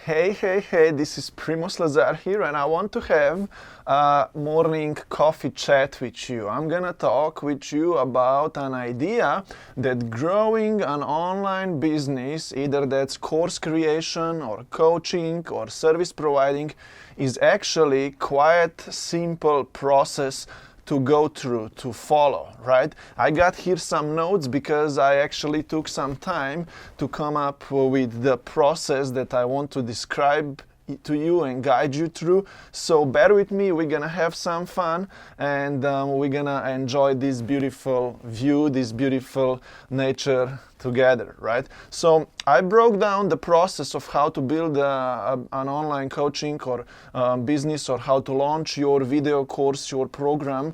Hey, this is Primoz Lazar here, and I want to have a morning coffee chat with you. I'm gonna talk with you about an idea that growing an online business, either that's course creation or coaching or service providing, is actually quite simple process to go through, to follow, right? I got here some notes because I actually took some time to come up with the process that I want to describe to you and guide you through. So bear with me, we're gonna have some fun, and we're gonna enjoy this beautiful view, this beautiful nature together, right? So I broke down the process of how to build an online coaching or business, or how to launch your video course, your program,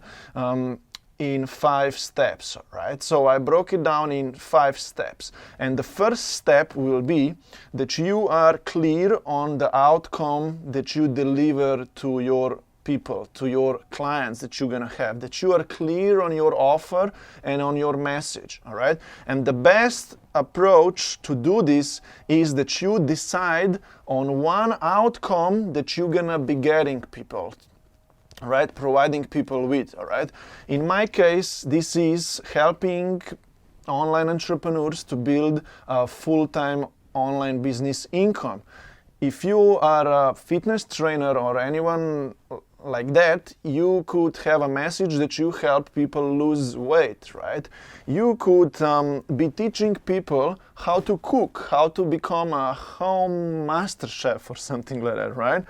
in 5 steps, right? So I broke it down in 5 steps. And the first step will be that you are clear on the outcome that you deliver to your people, to your clients that you're gonna have, that you are clear on your offer and on your message, all right? And the best approach to do this is that you decide on one outcome that you're gonna be getting people, right, providing people with, all right? In my case, this is helping online entrepreneurs to build a full-time online business income. If you are a fitness trainer or anyone like that, you could have a message that you help people lose weight, right? You could be teaching people how to cook, how to become a home master chef or something like that, right?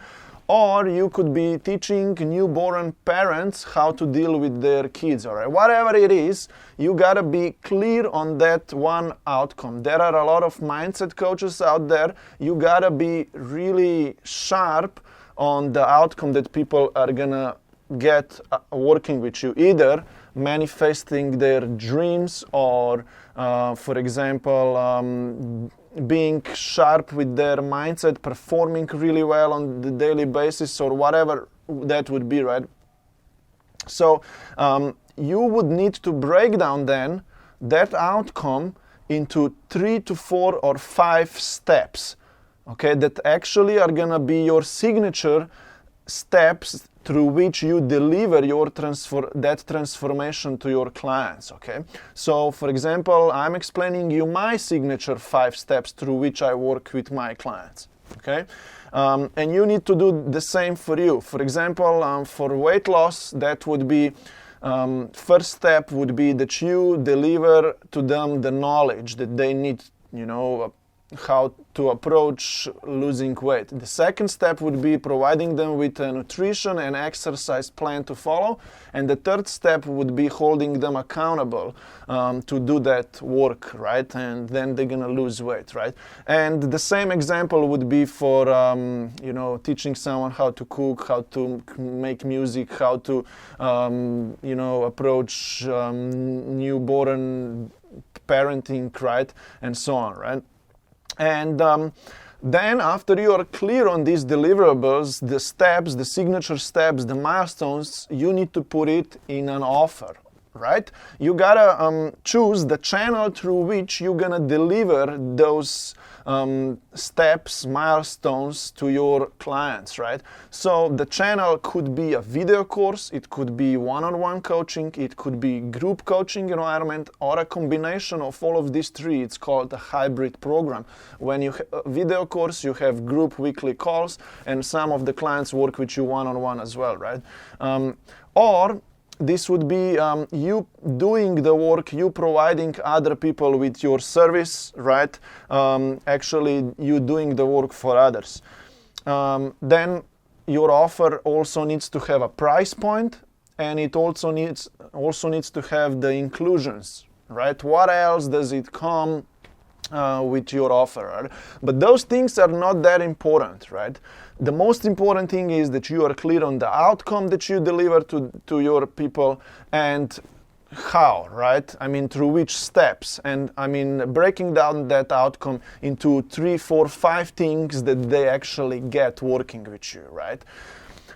Or you could be teaching newborn parents how to deal with their kids, all right? Whatever it is, you gotta be clear on that one outcome. There are a lot of mindset coaches out there. You gotta be really sharp on the outcome that people are gonna get working with you, either manifesting their dreams or, for example, being sharp with their mindset, performing really well on the daily basis, or whatever that would be, right? So you would need to break down then that outcome into 3 to 4 or 5 steps, okay, that actually are gonna be your signature steps through which you deliver your that transformation to your clients, okay? So, for example, I'm explaining you my signature 5 steps through which I work with my clients, okay? And you need to do the same for you. For example, for weight loss, that would be, first step would be that you deliver to them the knowledge that they need, how to approach losing weight. The second step would be providing them with a nutrition and exercise plan to follow. And the third step would be holding them accountable to do that work, right? And then they're gonna lose weight, right? And the same example would be for, teaching someone how to cook, how to make music, how to, approach newborn parenting, right? And so on, right? And then after you are clear on these deliverables, the steps, the signature steps, the milestones, you need to put it in an offer, right? You gotta choose the channel through which you're gonna deliver those steps, milestones to your clients, right? So the channel could be a video course, it could be one-on-one coaching, it could be group coaching environment, or a combination of all of these 3. It's called a hybrid program. When you have a video course, you have group weekly calls, and some of the clients work with you one-on-one as well, right? Or this would be you doing the work, you providing other people with your service, right? Actually, you doing the work for others. Then your offer also needs to have a price point, and it also needs to have the inclusions, right? What else does it come with your offer, right? But those things are not that important, right? The most important thing is that you are clear on the outcome that you deliver to your people, and how, right? I mean, through which steps, and I mean, breaking down that outcome into 3, 4, 5 things that they actually get working with you, right?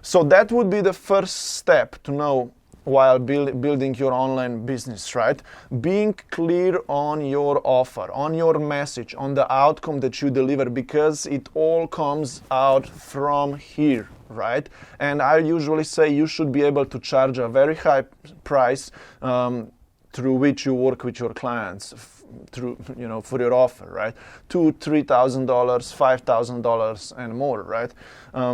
So that would be the first step, to know while building your online business, right? Being clear on your offer, on your message, on the outcome that you deliver, because it all comes out from here, right? And I usually say you should be able to charge a very high price through which you work with your clients, through, for your offer, right? $2,000, $3,000, $5,000 and more, right?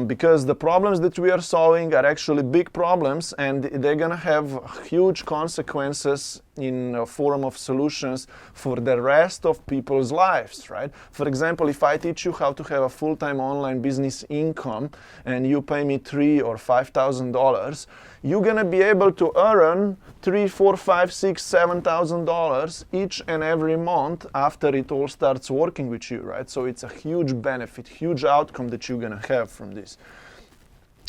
Because the problems that we are solving are actually big problems, and they're gonna have huge consequences in a form of solutions for the rest of people's lives, right? For example, if I teach you how to have a full-time online business income and you pay me $3,000 or $5,000, you're gonna be able to earn $3,000, $4,000, $5,000, $6,000, $7,000 each and every month after it all starts working with you, right? So it's a huge benefit, huge outcome that you're gonna have from this.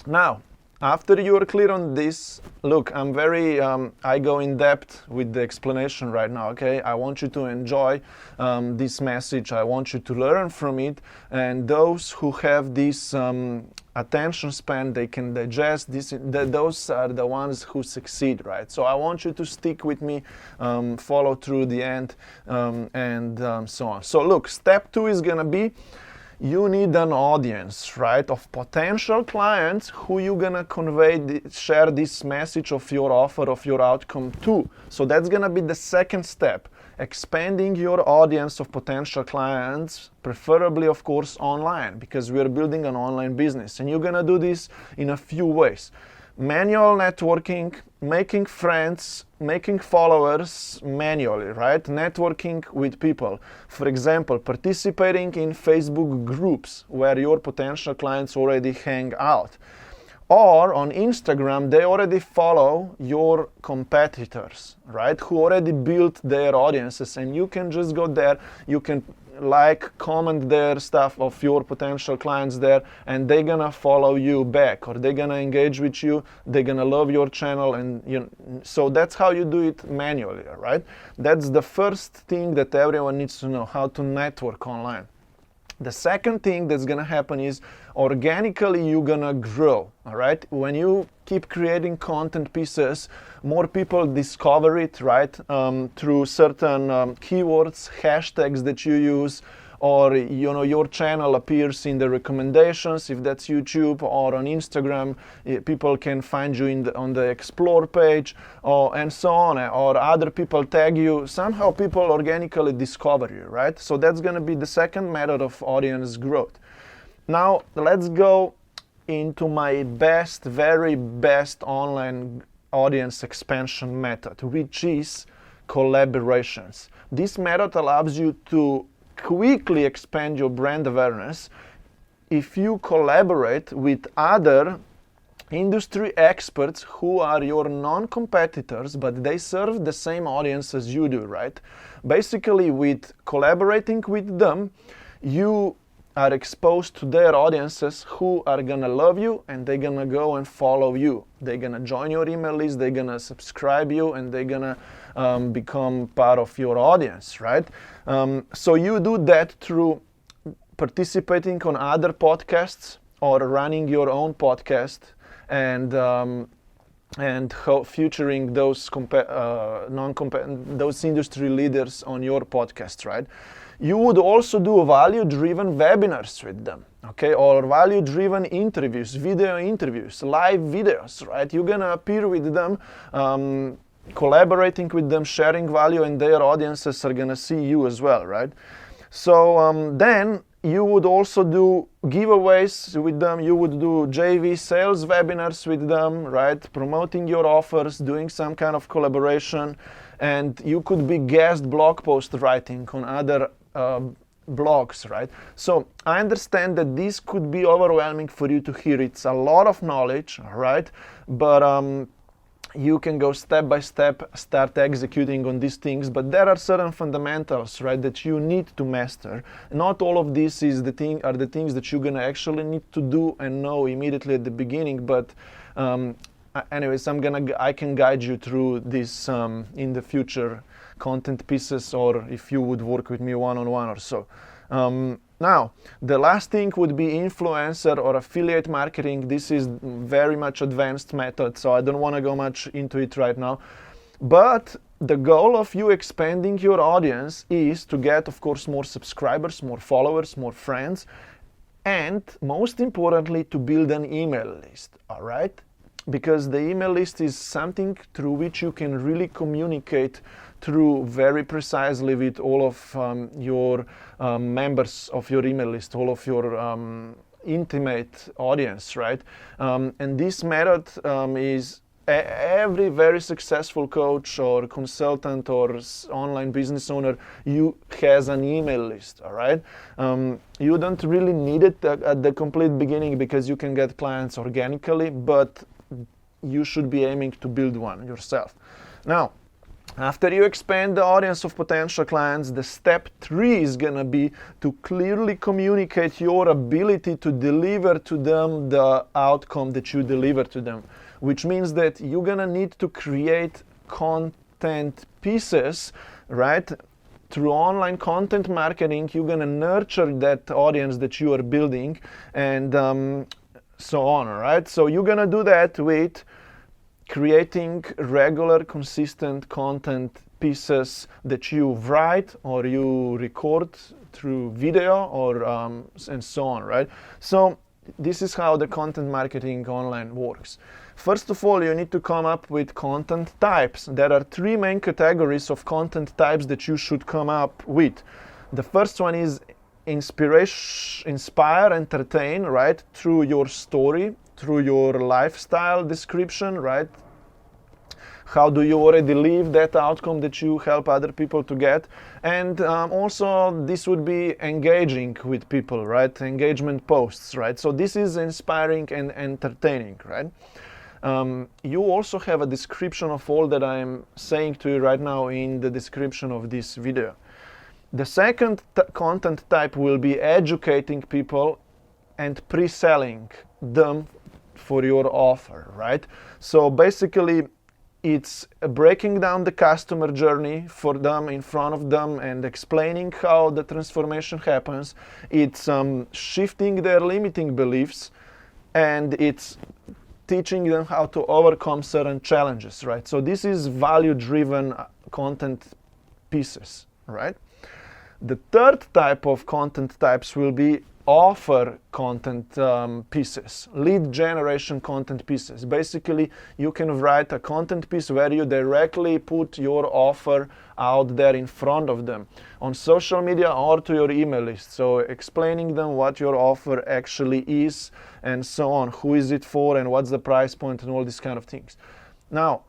Now, after you are clear on this, look, I go in depth with the explanation right now, okay? I want you to enjoy this message. I want you to learn from it. And those who have this attention span, they can digest this. Those are the ones who succeed, right? So I want you to stick with me, follow through the end, and so on. So look, step 2 is gonna be, you need an audience, right, of potential clients who you're gonna share this message of your offer, of your outcome to. So that's gonna be the second step, expanding your audience of potential clients, preferably, of course, online, because we're building an online business. And you're gonna do this in a few ways. Manual networking, making friends, making followers manually, right? Networking with people. For example, participating in Facebook groups where your potential clients already hang out. Or on Instagram, they already follow your competitors, right? Who already built their audiences, and you can just go there, you can comment their stuff of your potential clients there, and they're gonna follow you back, or they're gonna engage with you, they're gonna love your channel, and so that's how you do it manually, right? That's the first thing that everyone needs to know, how to network online. The second thing that's gonna happen is organically you're gonna grow, all right? When you keep creating content pieces, more people discover it, right? Through certain keywords, hashtags that you use, or your channel appears in the recommendations if that's YouTube, or on Instagram people can find you on the explore page, and so on, or other people tag you. Somehow people organically discover you, right? So that's going to be the second method of audience growth. Now let's go into my very best online audience expansion method, which is collaborations. This method allows you to quickly expand your brand awareness if you collaborate with other industry experts who are your non-competitors, but they serve the same audience as you do, right? Basically, with collaborating with them, you are exposed to their audiences who are gonna love you, and they're gonna go and follow you. They're gonna join your email list, they're gonna subscribe you, and they're gonna become part of your audience, right? So you do that through participating on other podcasts or running your own podcast, and featuring those those industry leaders on your podcast, right? You would also do value-driven webinars with them, okay, or value-driven interviews, video interviews, live videos, right? You're gonna appear with them, collaborating with them, sharing value, and their audiences are gonna see you as well, right? So then you would also do giveaways with them. You would do JV sales webinars with them, right? Promoting your offers, doing some kind of collaboration, and you could be guest blog post writing on other blogs, right? So I understand that this could be overwhelming for you to hear. It's a lot of knowledge, right? But you can go step by step, start executing on these things, but there are certain fundamentals, right, that you need to master. Not all of this are the things that you're gonna actually need to do and know immediately at the beginning, but anyways, I can guide you through this in the future content pieces, or if you would work with me one-on-one or so. Now, the last thing would be influencer or affiliate marketing. This is very much advanced method, so I don't want to go much into it right now. But the goal of you expanding your audience is to get, of course, more subscribers, more followers, more friends, and most importantly, to build an email list, all right? Because the email list is something through which you can really communicate through very precisely with all of your members of your email list, all of your intimate audience, right? And this method is every very successful coach or consultant or online business owner has an email list, all right? You don't really need it at the complete beginning because you can get clients organically, but you should be aiming to build one yourself. Now, after you expand the audience of potential clients, the step 3 is going to be to clearly communicate your ability to deliver to them the outcome that you deliver to them, which means that you're going to need to create content pieces, right? Through online content marketing, you're going to nurture that audience that you are building and so on, right? So you're going to do that with creating regular, consistent content pieces that you write or you record through video or and so on, right? So this is how the content marketing online works. First of all, you need to come up with content types. There are 3 main categories of content types that you should come up with. The first one is inspire, entertain, right? Through your story, through your lifestyle description, right? How do you already live that outcome that you help other people to get? And also this would be engaging with people, right? Engagement posts, right? So this is inspiring and entertaining, right? You also have a description of all that I'm saying to you right now in the description of this video. The second content type will be educating people and pre-selling them for your offer, right? So basically, it's breaking down the customer journey for them in front of them and explaining how the transformation happens. It's shifting their limiting beliefs, and it's teaching them how to overcome certain challenges, right? So this is value-driven content pieces, right? The third type of content types will be offer content pieces, lead generation content pieces. Basically, you can write a content piece where you directly put your offer out there in front of them on social media or to your email list. So explaining them what your offer actually is and so on, who is it for and what's the price point and all these kind of things. Now,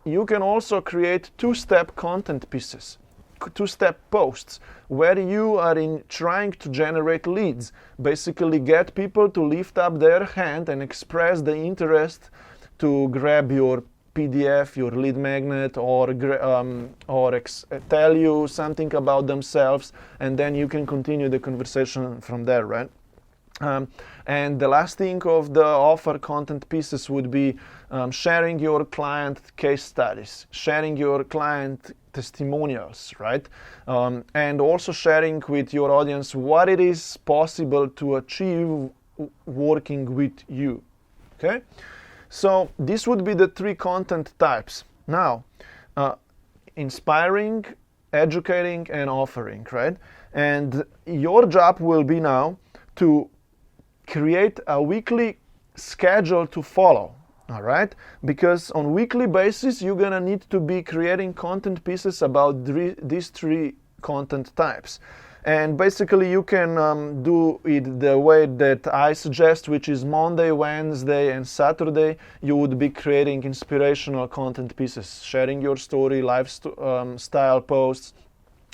you can also create 2-step content pieces, 2-step posts where you are trying to generate leads, basically get people to lift up their hand and express the interest to grab your PDF, your lead magnet, or tell you something about themselves, and then you can continue the conversation from there, right? And the last thing of the offer content pieces would be sharing your client case studies, sharing your client testimonials, right? And also sharing with your audience what it is possible to achieve working with you, okay? So this would be the 3 content types. Now, inspiring, educating, and offering, right? And your job will be now to create a weekly schedule to follow, all right? Because on weekly basis, you're gonna need to be creating content pieces about these 3 content types. And basically, you can do it the way that I suggest, which is Monday, Wednesday, and Saturday. You would be creating inspirational content pieces, sharing your story, lifestyle posts,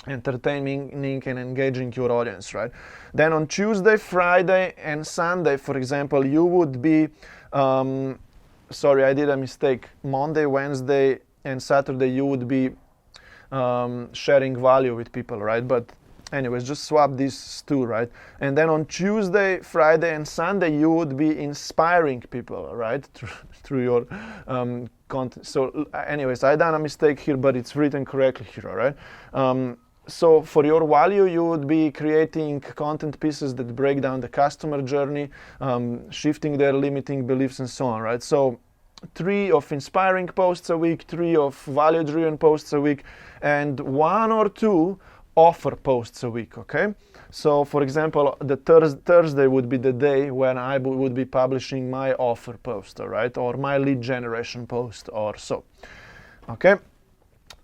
entertaining and engaging your audience, right? Then on Tuesday, Friday, and Sunday, for example, you would be, sorry, I did a mistake. Monday, Wednesday, and Saturday, you would be sharing value with people, right? But anyways, just swap these 2, right? And then on Tuesday, Friday, and Sunday, you would be inspiring people, right? Through your content. So anyways, I done a mistake here, but it's written correctly here, all right? so for your value, you would be creating content pieces that break down the customer journey, shifting their limiting beliefs and so on, right? So 3 of inspiring posts a week, 3 of value-driven posts a week, and 1 or 2 offer posts a week, okay? So for example, the Thursday would be the day when I would be publishing my offer post, all right? Or my lead generation post or so, okay?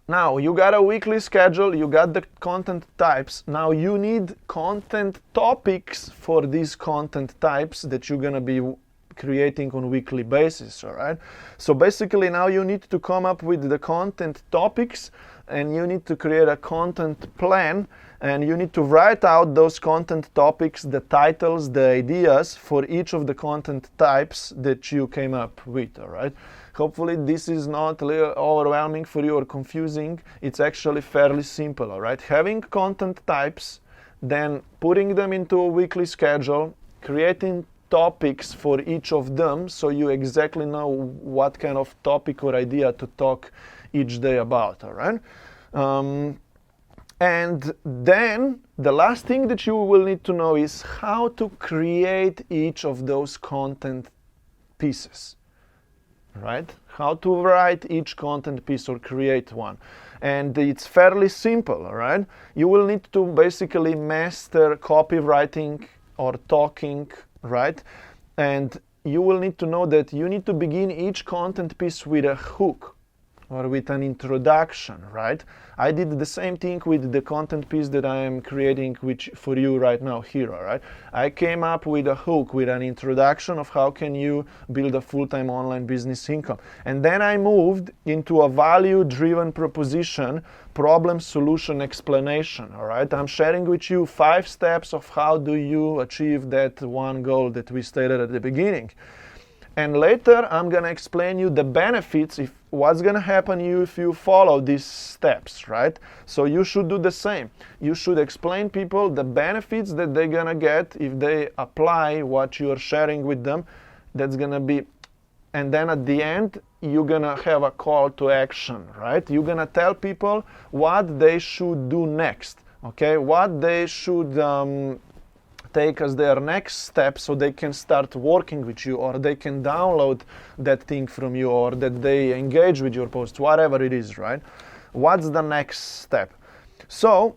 Now, you got a weekly schedule, you got the content types. Now you need content topics for these content types that you're gonna be creating on a weekly basis, all right? So basically now you need to come up with the content topics, and you need to create a content plan, and you need to write out those content topics, the titles, the ideas for each of the content types that you came up with, all right? Hopefully this is not a little overwhelming for you or confusing. It's actually fairly simple, all right? Having content types, then putting them into a weekly schedule, creating topics for each of them so you exactly know what kind of topic or idea to talk each day about, all right? And then the last thing that you will need to know is how to create each of those content pieces, right? How to write each content piece or create one. And it's fairly simple, all right? You will need to basically master copywriting or talking, right? And you will need to know that you need to begin each content piece with a hook or with an introduction, right? I did the same thing with the content piece that I am creating for you right now here, all right? I came up with a hook, with an introduction of how can you build a full-time online business income. And then I moved into a value-driven proposition, problem-solution explanation, all right? I'm sharing with you 5 steps of how do you achieve that one goal that we stated at the beginning. And later, I'm gonna explain you the benefits, what's gonna happen to you if you follow these steps, right? So you should do the same. You should explain people the benefits that they're gonna get if they apply what you're sharing with them. That's gonna be, and then at the end, you're gonna have a call to action, right? You're gonna tell people what they should do next, okay? What they should take as their next step so they can start working with you, or they can download that thing from you, or that they engage with your post, whatever it is, right? What's the next step? So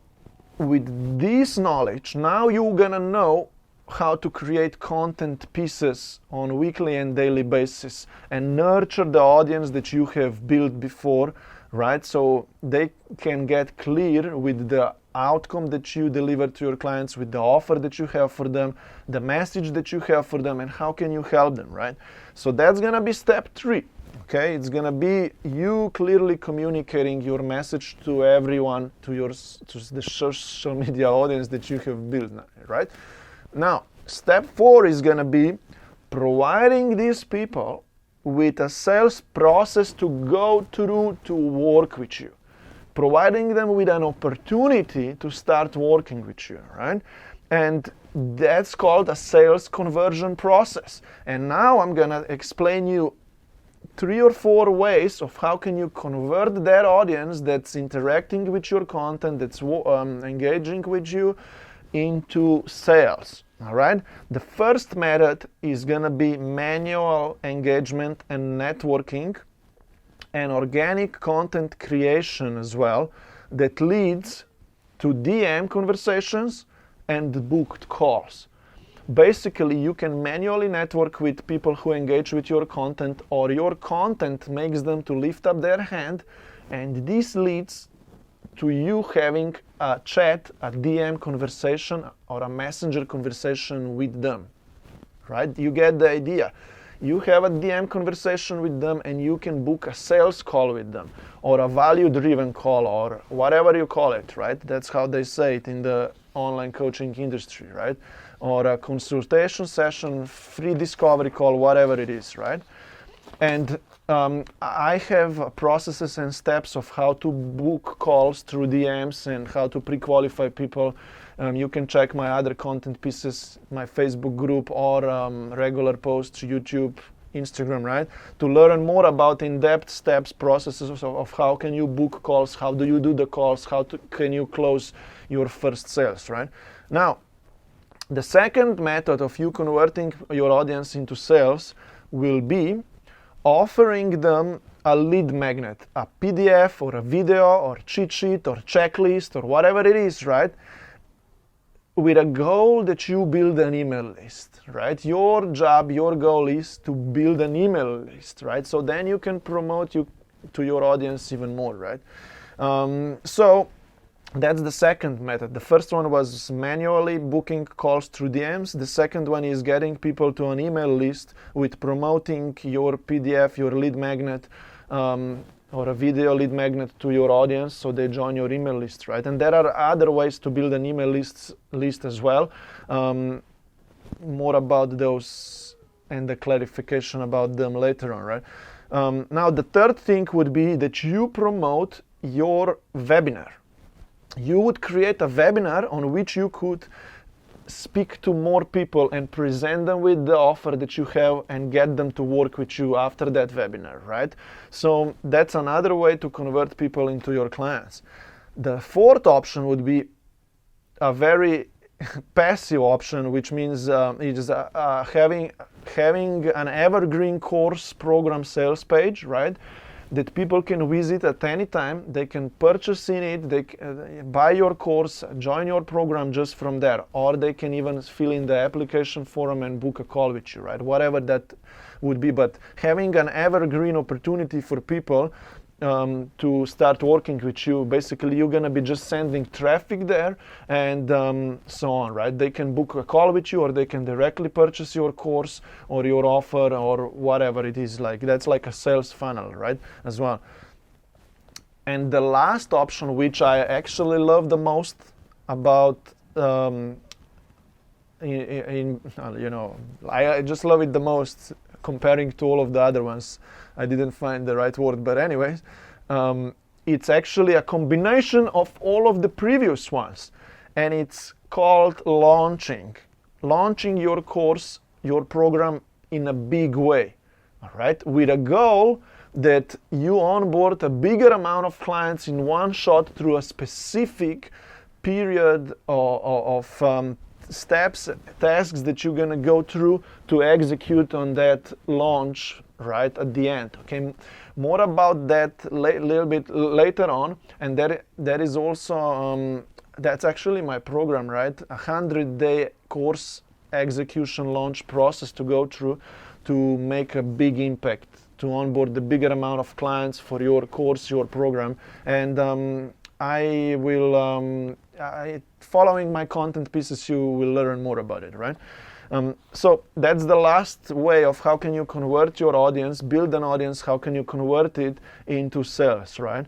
with this knowledge, now you're gonna know how to create content pieces on a weekly and daily basis and nurture the audience that you have built before, right? So they can get clear with the outcome that you deliver to your clients, with the offer that you have for them, the message that you have for them, and how can you help them, right? So that's gonna be step 3, okay? It's gonna be you clearly communicating your message to everyone, to the social media audience that you have built, right? Now, step 4 is gonna be providing these people with a sales process to go through to work with you. Providing them with an opportunity to start working with you, right? And that's called a sales conversion process. And now I'm gonna explain you 3 or 4 ways of how can you convert that audience that's interacting with your content, that's engaging with you, into sales, all right? The first method is gonna be manual engagement and networking, and organic content creation as well, that leads to DM conversations and booked calls. Basically, you can manually network with people who engage with your content, or your content makes them to lift up their hand, and this leads to you having a chat, a DM conversation, or a messenger conversation with them, right? You get the idea. You have a DM conversation with them, and you can book a sales call with them, or a value-driven call, or whatever you call it, right? That's how they say it in the online coaching industry, right? Or a consultation session, free discovery call, whatever it is, right? And I have processes and steps of how to book calls through DMs and how to pre-qualify people. You can check my other content pieces, my Facebook group, or regular posts, YouTube, Instagram, right? To learn more about in-depth steps, processes of how can you book calls, how do you do the calls, can you close your first sales, right? Now, the second method of you converting your audience into sales will be offering them a lead magnet, a PDF or a video or cheat sheet or checklist or whatever it is, right? With a goal that you build an email list, right? Your job, your goal is to build an email list, right? So then you can promote you to your audience even more, right? So that's the second method. The first one was manually booking calls through DMs. The second one is getting people to an email list with promoting your PDF, your lead magnet, or a video lead magnet to your audience so they join your email list, right? And there are other ways to build an email list as well. More about those and the clarification about them later on, right? Now, the third thing would be that you promote your webinar. You would create a webinar on which you could speak to more people and present them with the offer that you have and get them to work with you after that webinar, right? So that's another way to convert people into your clients. The fourth option would be a very passive option, which means having an evergreen course program sales page, right? That people can visit at any time. They can purchase in it, they buy your course, join your program just from there, or they can even fill in the application form and book a call with you, right? Whatever that would be, but having an evergreen opportunity for people to start working with you. Basically, you're gonna be just sending traffic there and so on, right? They can book a call with you, or they can directly purchase your course or your offer or whatever it is. Like that's like a sales funnel, right? As well. And the last option, which I actually love the most about I just love it the most comparing to all of the other ones. I didn't find the right word, but anyways, it's actually a combination of all of the previous ones, and it's called launching your course, your program in a big way, all right, with a goal that you onboard a bigger amount of clients in one shot through a specific period of steps, tasks that you're gonna go through to execute on that launch right at the end. Okay, more about that little bit later on. And that is also that's actually my program, right? 100-day course execution launch process to go through to make a big impact, to onboard the bigger amount of clients for your course, your program. And I will following my content pieces, you will learn more about it, right? So that's the last way of how can you convert your audience, build an audience, how can you convert it into sales, right?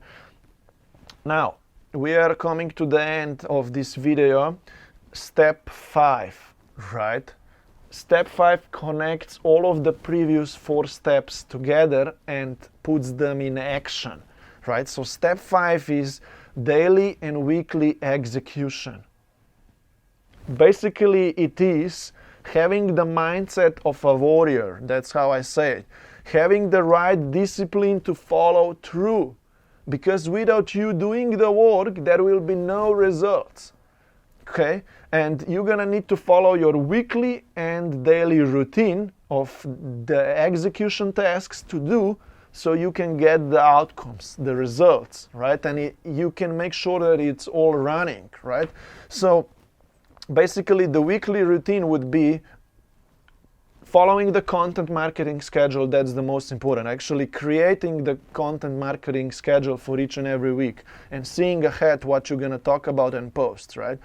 Now, we are coming to the end of this video. Step 5, right? Step 5 connects all of the previous 4 steps together and puts them in action, right? So step 5 is daily and weekly execution. Basically, it is having the mindset of a warrior. That's how I say it. Having the right discipline to follow through. Because without you doing the work, there will be no results. Okay? And you're gonna need to follow your weekly and daily routine of the execution tasks to do so you can get the outcomes, the results, right? And you can make sure that it's all running, right? So basically, the weekly routine would be following the content marketing schedule. That's the most important. Actually creating the content marketing schedule for each and every week and seeing ahead what you're going to talk about and post, right?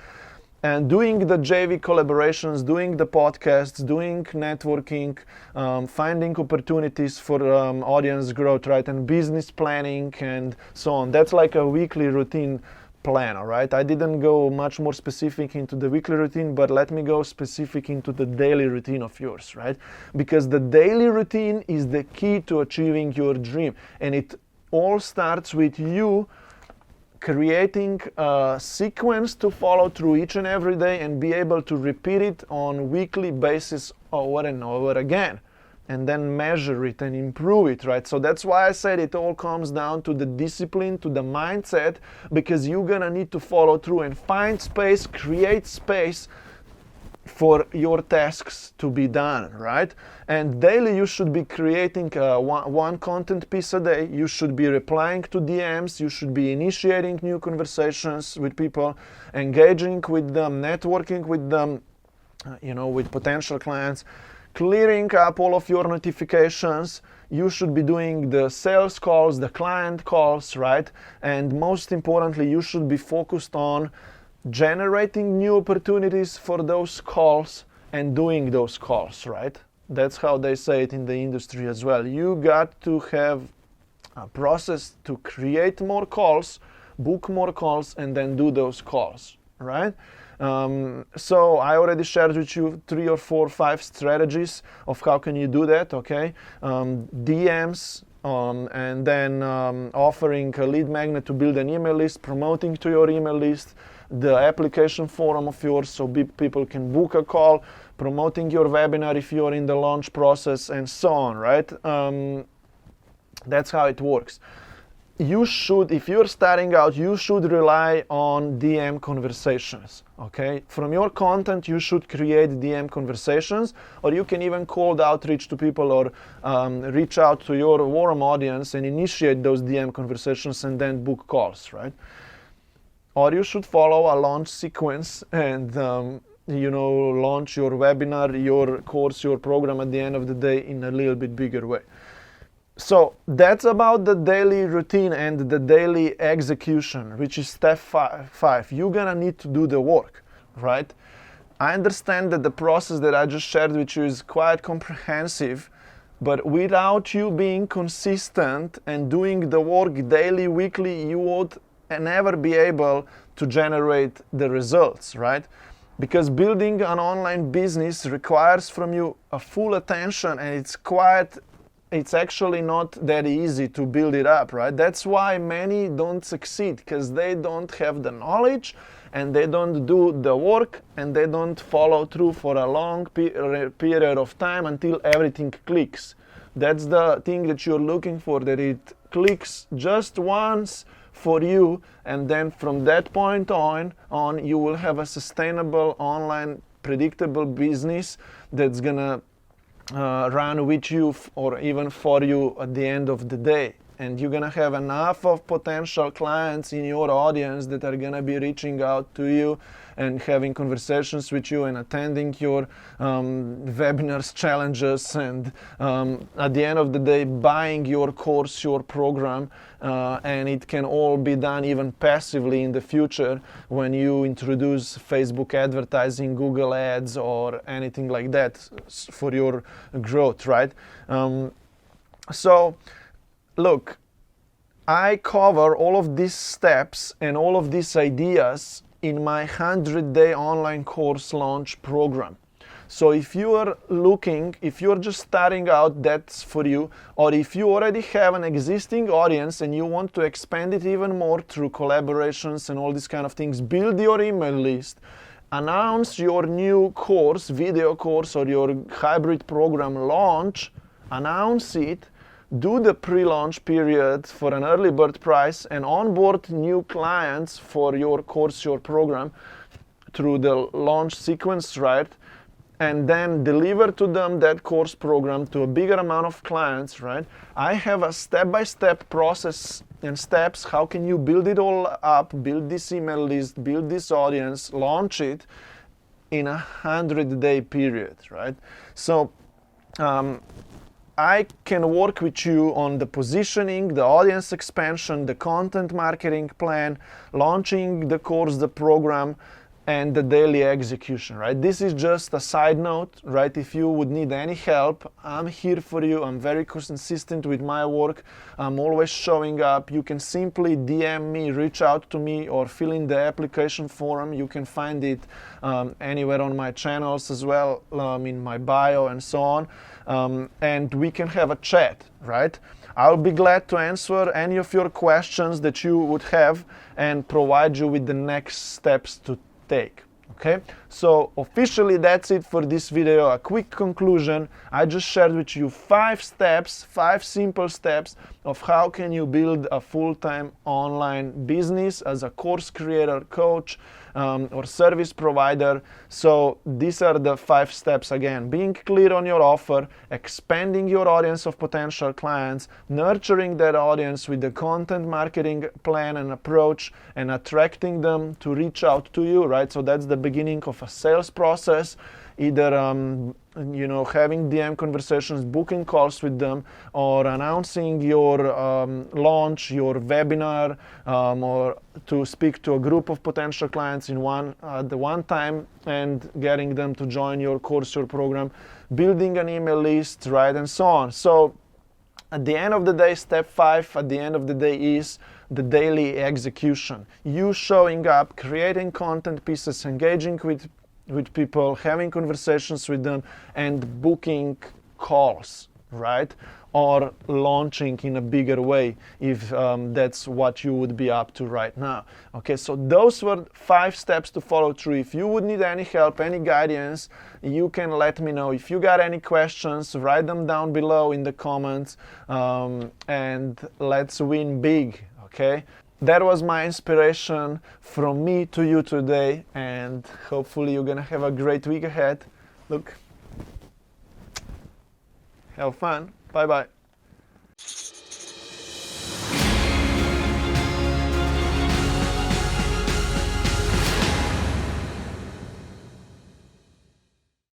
And doing the JV collaborations, doing the podcasts, doing networking, finding opportunities for audience growth, right? And business planning and so on. That's like a weekly routine plan, all right? I didn't go much more specific into the weekly routine, but let me go specific into the daily routine of yours, right? Because the daily routine is the key to achieving your dream. And it all starts with you creating a sequence to follow through each and every day and be able to repeat it on a weekly basis over and over again, and then measure it and improve it, right? So that's why I said it all comes down to the discipline, to the mindset, because you're gonna need to follow through and find space, create space for your tasks to be done, right? And daily you should be creating one content piece a day. You should be replying to DMs. You should be initiating new conversations with people, engaging with them, networking with them, with potential clients, clearing up all of your notifications. You should be doing the sales calls, the client calls, right? And most importantly, you should be focused on generating new opportunities for those calls and doing those calls, right? That's how they say it in the industry as well. You got to have a process to create more calls, book more calls, and then do those calls, right? So I already shared with you 3 or 4 or 5 strategies of how can you do that, okay? DMs, and then offering a lead magnet to build an email list, promoting to your email list, the application forum of yours so people can book a call, promoting your webinar if you're in the launch process, and so on, right? That's how it works. You should, if you're starting out, you should rely on DM conversations, okay? From your content, you should create DM conversations, or you can even cold outreach to people or reach out to your warm audience and initiate those DM conversations and then book calls, right? Or you should follow a launch sequence and launch your webinar, your course, your program at the end of the day in a little bit bigger way. So that's about the daily routine and the daily execution, which is step 5. You're gonna need to do the work, right? I understand that the process that I just shared with you is quite comprehensive, but without you being consistent and doing the work daily, weekly, you would never be able to generate the results, right? Because building an online business requires from you a full attention, and it's actually not that easy to build it up, right? That's why many don't succeed, because they don't have the knowledge and they don't do the work and they don't follow through for a long period of time until everything clicks. That's the thing that you're looking for, that it clicks just once for you, and then from that point on you will have a sustainable online predictable business that's gonna run with you or even for you at the end of the day. And you're gonna have enough of potential clients in your audience that are gonna be reaching out to you and having conversations with you and attending your webinars, challenges, and at the end of the day buying your course, your program, and it can all be done even passively in the future when you introduce Facebook advertising, Google ads, or anything like that for your growth, right? So look, I cover all of these steps and all of these ideas in my 100-day online course launch program. So if you are looking, if you're just starting out, that's for you. Or if you already have an existing audience and you want to expand it even more through collaborations and all these kind of things, build your email list, announce your new course, video course, or your hybrid program launch, announce it, do the pre-launch period for an early bird price, and onboard new clients for your course, your program through the launch sequence, right? And then deliver to them that course program to a bigger amount of clients, right? I have a step-by-step process and steps. How can you build it all up, build this email list, build this audience, launch it in a 100-day period, right? So I can work with you on the positioning, the audience expansion, the content marketing plan, launching the course, the program, and the daily execution, right? This is just a side note, right? If you would need any help, I'm here for you. I'm very consistent with my work. I'm always showing up. You can simply DM me, reach out to me, or fill in the application form. You can find it anywhere on my channels as well, in my bio and so on. And we can have a chat, right? I'll be glad to answer any of your questions that you would have and provide you with the next steps to take. Okay, So officially that's it for this video. A quick conclusion. I just shared with you 5 steps, 5 simple steps of how can you build a full-time online business as a course creator, coach, or service provider. So these are the 5 steps again: being clear on your offer, expanding your audience of potential clients, nurturing that audience with the content marketing plan and approach, and attracting them to reach out to you, right? So that's the beginning of a sales process. Either having DM conversations, booking calls with them, or announcing your launch, your webinar, or to speak to a group of potential clients at the one time and getting them to join your course, your program, building an email list, right, and so on. So at the end of the day, step 5 at the end of the day is the daily execution. You showing up, creating content pieces, engaging with people, having conversations with them, and booking calls, right? Or launching in a bigger way if that's what you would be up to right now. Okay, so those were 5 steps to follow through. If you would need any help, any guidance, you can let me know. If you got any questions, write them down below in the comments, and let's win big, okay? That was my inspiration from me to you today, and hopefully you're gonna have a great week ahead. Look, have fun. Bye-bye.